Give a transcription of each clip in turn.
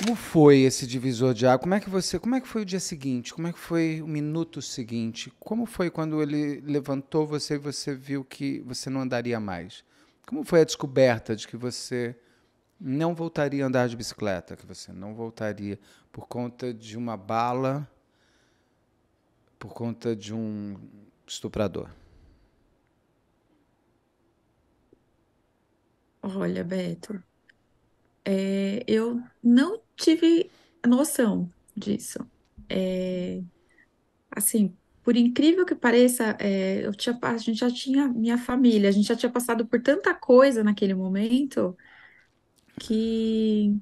Como foi esse divisor de água? Como é que foi o dia seguinte? Como é que foi o minuto seguinte? Como foi quando ele levantou você e você viu que você não andaria mais? Como foi a descoberta de que você não voltaria a andar de bicicleta, que você não voltaria por conta de uma bala, por conta de um estuprador? Olha, Beto, eu não tive noção disso. É, assim, por incrível que pareça, a gente já tinha minha família, a gente já tinha passado por tanta coisa naquele momento que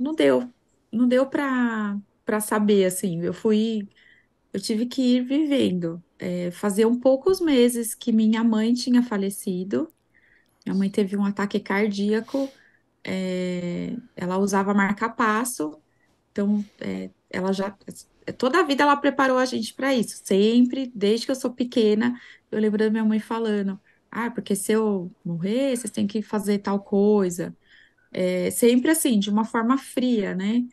não deu, não deu para saber, assim. Eu tive que ir vivendo. Fazia um poucos meses que minha mãe tinha falecido. Minha mãe teve um ataque cardíaco. Ela usava marca-passo, então ela já toda a vida ela preparou a gente para isso, sempre, desde que eu sou pequena, eu lembro da minha mãe falando, porque se eu morrer, vocês têm que fazer tal coisa. Sempre assim, de uma forma fria, né?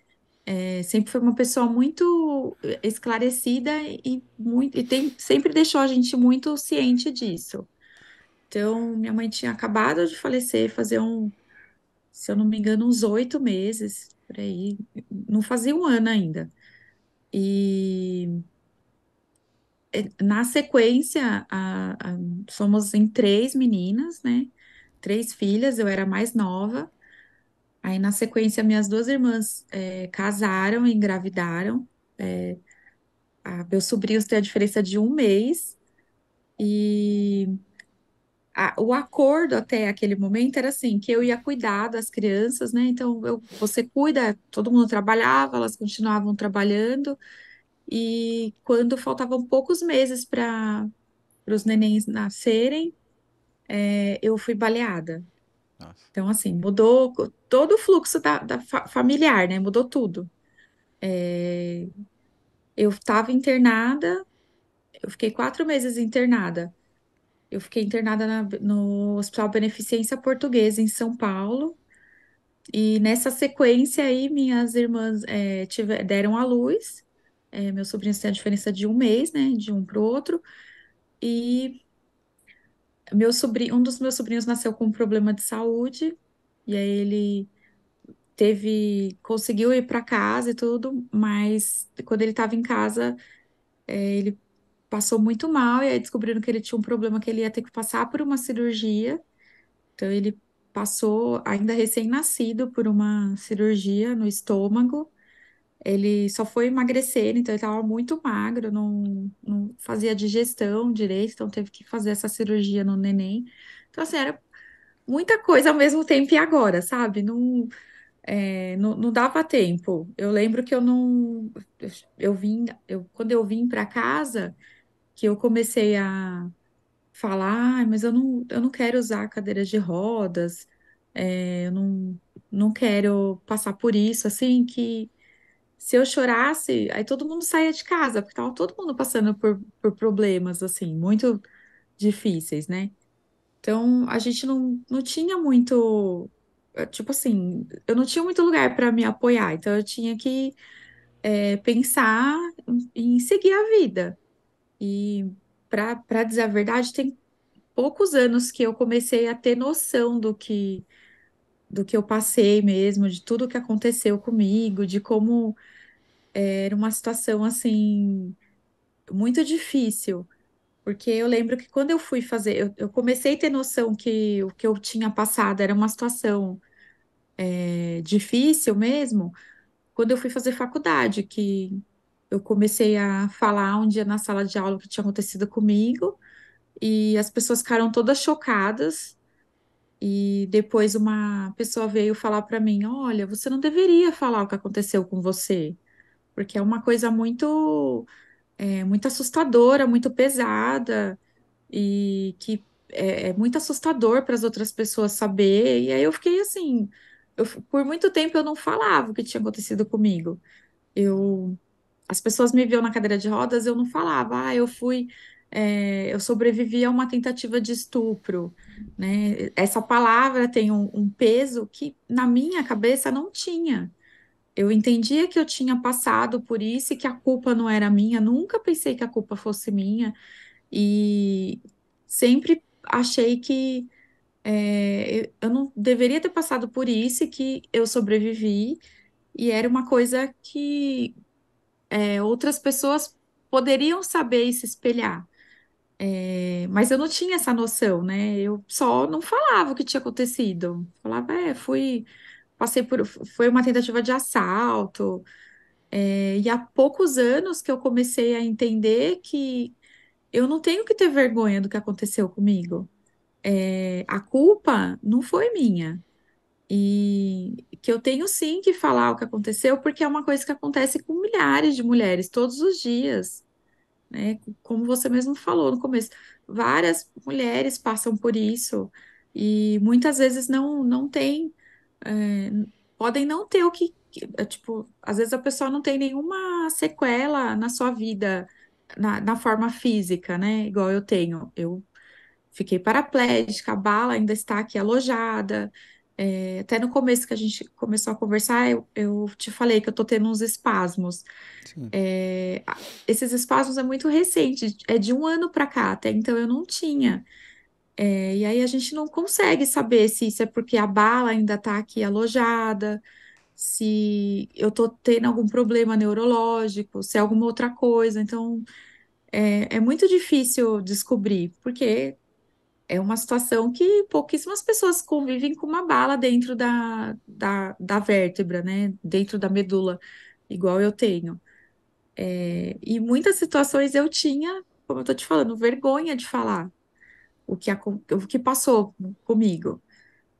Sempre foi uma pessoa muito esclarecida sempre deixou a gente muito ciente disso. Então, minha mãe tinha acabado de falecer, se eu não me engano, uns 8 meses, por aí. Não fazia um ano ainda. E na sequência, somos em três meninas, né? Três filhas, eu era a mais nova. Aí, na sequência, minhas duas irmãs casaram e engravidaram. Meus sobrinhos têm a diferença de um mês. E o acordo até aquele momento era assim, que eu ia cuidar das crianças, né? Então, você cuida, todo mundo trabalhava, elas continuavam trabalhando, e quando faltavam poucos meses para os nenéns nascerem, eu fui baleada. Nossa. Então, assim, mudou todo o fluxo familiar, né? Mudou tudo. Eu estava internada, eu fiquei 4 meses internada. Eu fiquei internada no Hospital Beneficência Portuguesa, em São Paulo. E nessa sequência aí, minhas irmãs deram à luz. Meus sobrinhos têm a diferença de um mês, né? De um para o outro. E um dos meus sobrinhos nasceu com um problema de saúde. E aí ele conseguiu ir para casa e tudo, mas quando ele estava em casa, ele passou muito mal. E aí descobriram que ele tinha um problema que ele ia ter que passar por uma cirurgia. Então ele passou, ainda recém-nascido, por uma cirurgia no estômago. Ele só foi emagrecer, então ele estava muito magro, não fazia digestão direito, então teve que fazer essa cirurgia no neném. Então, assim, era muita coisa ao mesmo tempo e agora, sabe? Não dava tempo. Eu lembro que eu não. Quando eu vim para casa, que eu comecei a falar, mas eu não quero usar cadeiras de rodas, eu não quero passar por isso, assim, que. Se eu chorasse, aí todo mundo saía de casa, porque tava todo mundo passando por problemas, assim, muito difíceis, né? Então, a gente não tinha muito, tipo assim, eu não tinha muito lugar para me apoiar, então eu tinha que pensar em seguir a vida. E, para dizer a verdade, tem poucos anos que eu comecei a ter noção do que eu passei mesmo, de tudo que aconteceu comigo, de como era uma situação assim muito difícil, porque eu lembro que quando eu fui fazer, eu comecei a ter noção que o que eu tinha passado era uma situação difícil mesmo, quando eu fui fazer faculdade, que eu comecei a falar um dia na sala de aula o que tinha acontecido comigo, e as pessoas ficaram todas chocadas, e depois uma pessoa veio falar para mim, olha, você não deveria falar o que aconteceu com você, porque é uma coisa muito assustadora, muito pesada e que é muito assustador para as outras pessoas saber. E aí eu fiquei assim, por muito tempo eu não falava o que tinha acontecido comigo. Eu, as pessoas me viam na cadeira de rodas, eu não falava, eu sobrevivi a uma tentativa de estupro, né? Essa palavra tem um peso que na minha cabeça não tinha. Eu entendia que eu tinha passado por isso e que a culpa não era minha, nunca pensei que a culpa fosse minha, e sempre achei que eu não deveria ter passado por isso e que eu sobrevivi, e era uma coisa que outras pessoas poderiam saber e se espelhar. Mas eu não tinha essa noção, né? Eu só não falava o que tinha acontecido. Falava, passei por, foi uma tentativa de assalto. E há poucos anos que eu comecei a entender que eu não tenho que ter vergonha do que aconteceu comigo. A culpa não foi minha. E que eu tenho sim que falar o que aconteceu, porque é uma coisa que acontece com milhares de mulheres todos os dias, né? Como você mesmo falou no começo, várias mulheres passam por isso e muitas vezes não tem, é, podem não ter tipo, às vezes a pessoa não tem nenhuma sequela na sua vida, na forma física, né? Igual eu tenho. Eu fiquei paraplégica, a bala ainda está aqui alojada. Até no começo que a gente começou a conversar, eu te falei que eu tô tendo uns espasmos. Sim. Esses espasmos é muito recente, é de um ano para cá, até então eu não tinha. E aí a gente não consegue saber se isso é porque a bala ainda está aqui alojada, se eu tô tendo algum problema neurológico, se é alguma outra coisa. Então é muito difícil descobrir, porque é uma situação que pouquíssimas pessoas convivem com uma bala dentro da vértebra, né? Dentro da medula, igual eu tenho. E muitas situações eu tinha, como eu tô te falando, vergonha de falar o que passou comigo.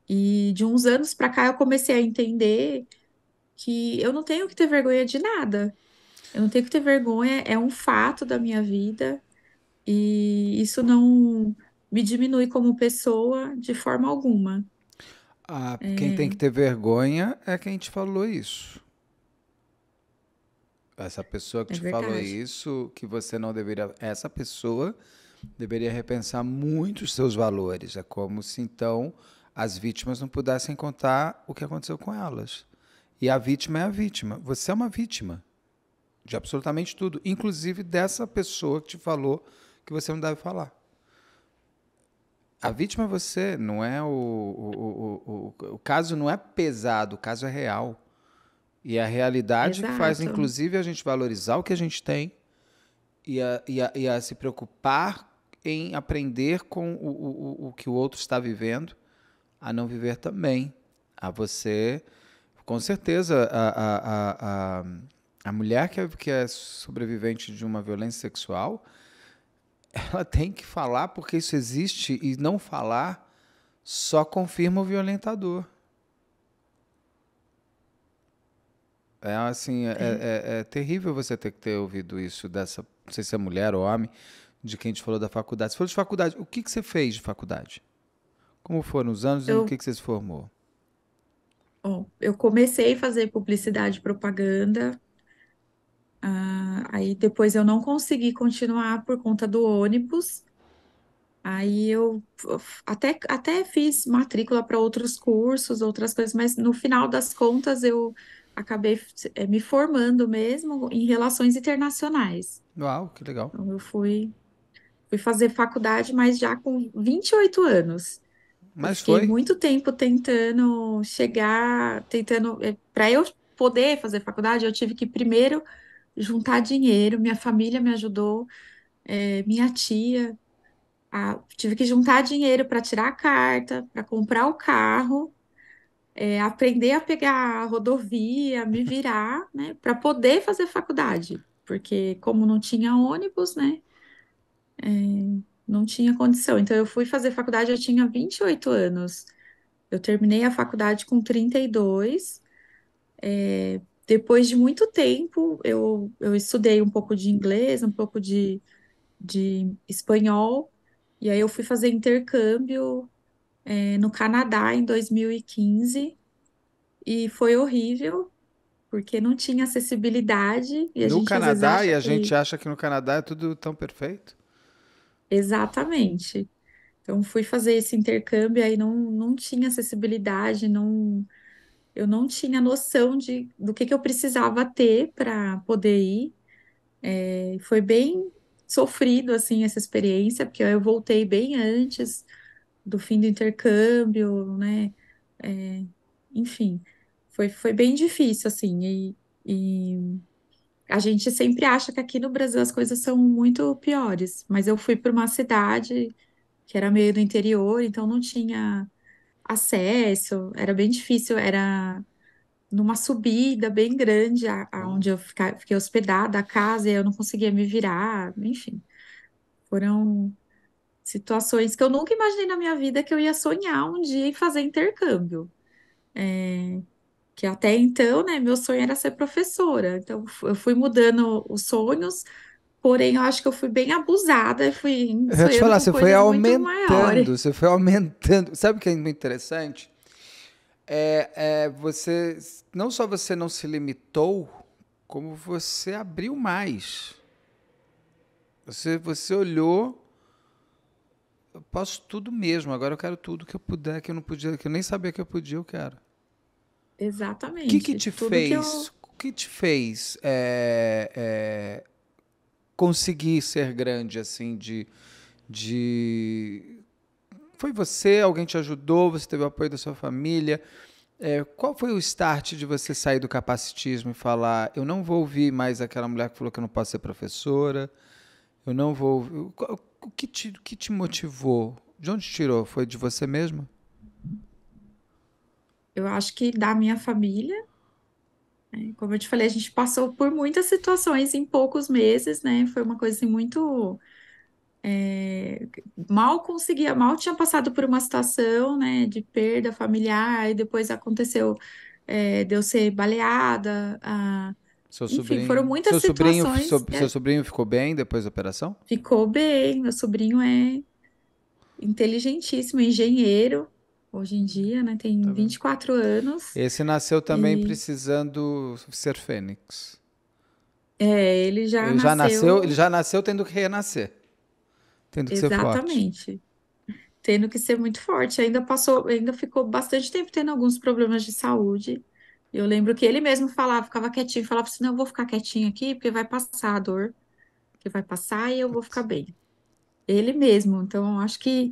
E de uns anos para cá eu comecei a entender que eu não tenho que ter vergonha de nada. Eu não tenho que ter vergonha, é um fato da minha vida e isso não me diminui como pessoa de forma alguma. Ah, quem tem que ter vergonha é quem te falou isso. Essa pessoa que É te falou verdade. isso, que você não deveria. Essa pessoa deveria repensar muito os seus valores. É como se então as vítimas não pudessem contar o que aconteceu com elas. E a vítima é a vítima. Você é uma vítima de absolutamente tudo, inclusive dessa pessoa que te falou que você não deve falar. A vítima é você, não é o caso não é pesado, o caso é real. E é a realidade que faz, Exato. inclusive, a gente valorizar o que a gente tem e a se preocupar em aprender com o que o outro está vivendo, a não viver também. A você, com certeza, a mulher que é sobrevivente de uma violência sexual, ela tem que falar porque isso existe e não falar só confirma o violentador. É assim, É. é terrível você ter que ter ouvido isso dessa, não sei se é mulher ou homem, de quem te falou da faculdade. Você falou de faculdade, o que você fez de faculdade? Como foram os anos e no Eu, que você se formou? eu comecei a fazer publicidade e propaganda, aí depois eu não consegui continuar por conta do ônibus. Aí eu até fiz matrícula para outros cursos, outras coisas, mas no final das contas eu acabei me formando mesmo em relações internacionais. Uau, que legal. Então eu fui fazer faculdade, mas já com 28 anos. Eu Mas fiquei foi. muito tempo tentando chegar, tentando. Para eu poder fazer faculdade, eu tive que primeiro juntar dinheiro. Minha família me ajudou, minha tia. Tive que juntar dinheiro para tirar a carta, para comprar o carro, aprender a pegar a rodovia, me virar, né, para poder fazer faculdade. Porque como não tinha ônibus, né, não tinha condição. Então eu fui fazer faculdade, eu tinha 28 anos. Eu terminei a faculdade com 32. Depois de muito tempo, eu estudei um pouco de inglês, um pouco de espanhol, e aí eu fui fazer intercâmbio, no Canadá em 2015, e foi horrível, porque não tinha acessibilidade, e a No gente às vezes Canadá, acha e a que gente acha que no Canadá é tudo tão perfeito? exatamente. Então fui fazer esse intercâmbio, aí não tinha acessibilidade, não. eu não tinha noção do que eu precisava ter para poder ir. Foi bem sofrido, assim, essa experiência, porque eu voltei bem antes do fim do intercâmbio, né? É, enfim, foi bem difícil, assim, e a gente sempre acha que aqui no Brasil as coisas são muito piores, mas eu fui para uma cidade que era meio do interior, então não tinha acesso, era bem difícil, era numa subida bem grande, aonde eu fiquei hospedada, a casa, e eu não conseguia me virar, enfim, foram situações que eu nunca imaginei na minha vida que eu ia sonhar um dia em fazer intercâmbio. Que até então, né, meu sonho era ser professora. Então, eu fui mudando os sonhos, porém, eu acho que eu fui bem abusada e fui Eu ia te sonhando falar, com coisas muito maiores. você foi aumentando. Sabe o que é muito interessante? Você, não só você não se limitou, como você abriu mais. Você olhou, eu posso tudo mesmo, agora eu quero tudo que eu puder, que eu não podia, que eu nem sabia que eu podia, eu quero. Exatamente. Tudo que eu. O que te fez conseguir ser grande assim de foi você, alguém te ajudou, você teve o apoio da sua família? Qual foi o start de você sair do capacitismo e falar, eu não vou ouvir mais aquela mulher que falou que eu não posso ser professora, eu não vou ouvir. O que te motivou? De onde tirou? Foi de você mesma? Eu acho que da minha família, né, como eu te falei, a gente passou por muitas situações em poucos meses, né? Foi uma coisa assim muito. Mal conseguia, mal tinha passado por uma situação, né, de perda familiar, e depois aconteceu, de eu ser baleada, enfim, foram muitas situações. Seu sobrinho ficou bem depois da operação? Ficou bem, meu sobrinho é inteligentíssimo, é engenheiro, hoje em dia, né, Tá tem vendo? 24 anos, Esse nasceu também e precisando ser fênix. ele já nasceu Ele já nasceu tendo que renascer, tendo que ser forte. exatamente, tendo que ser muito forte. Ainda passou, ainda ficou bastante tempo tendo alguns problemas de saúde. Eu lembro que ele mesmo falava, ficava quietinho, falava assim, não, eu vou ficar quietinho aqui, porque vai passar a dor, que vai passar e eu vou ficar bem. Ele mesmo. Então, eu acho que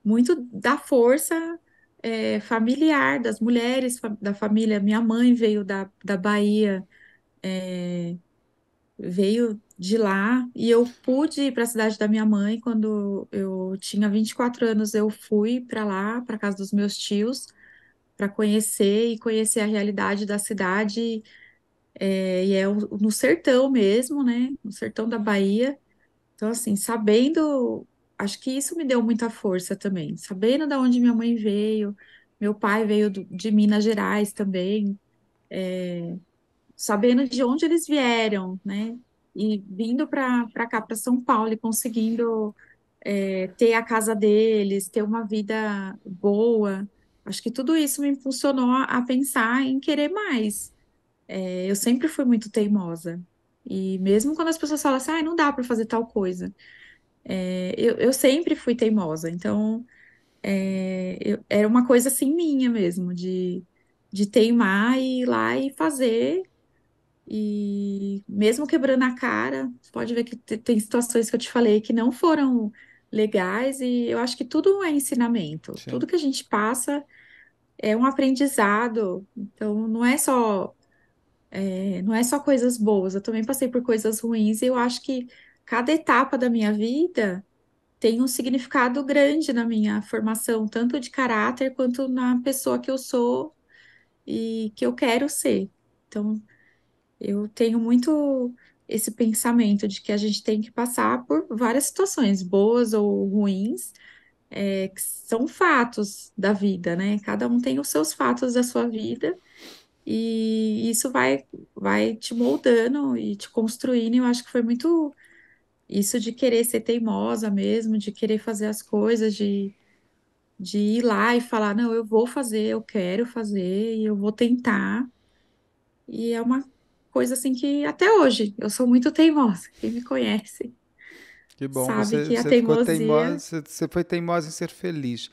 muito da força familiar das mulheres da família. Minha mãe veio da Bahia, veio de lá, e eu pude ir para a cidade da minha mãe quando eu tinha 24 anos. Eu fui para lá, para casa dos meus tios, para conhecer a realidade da cidade, e no sertão mesmo, né? No sertão da Bahia. Então, assim, sabendo, acho que isso me deu muita força também, sabendo da onde minha mãe veio, meu pai veio de Minas Gerais também, sabendo de onde eles vieram, né? E vindo para cá, para São Paulo, e conseguindo ter a casa deles, ter uma vida boa. Acho que tudo isso me impulsionou a pensar em querer mais. Eu sempre fui muito teimosa. E mesmo quando as pessoas falam assim, ah, não dá para fazer tal coisa, eu sempre fui teimosa. Então, era uma coisa assim minha mesmo, de teimar e ir lá e fazer. E mesmo quebrando a cara, você pode ver que tem situações que eu te falei que não foram legais, e eu acho que tudo é ensinamento. Sim. Tudo que a gente passa é um aprendizado. Então, não é só coisas boas. Eu também passei por coisas ruins, e eu acho que cada etapa da minha vida tem um significado grande na minha formação, tanto de caráter quanto na pessoa que eu sou e que eu quero ser. Então, eu tenho muito esse pensamento de que a gente tem que passar por várias situações, boas ou ruins, que são fatos da vida, né? Cada um tem os seus fatos da sua vida, e isso vai te moldando e te construindo. E eu acho que foi muito isso de querer ser teimosa mesmo, de querer fazer as coisas, de ir lá e falar, não, eu vou fazer, eu quero fazer e eu vou tentar. E é uma coisa assim que até hoje eu sou muito teimosa. Quem me conhece Que bom, sabe que a você ficou teimosia teimosa, você foi teimosa em ser feliz.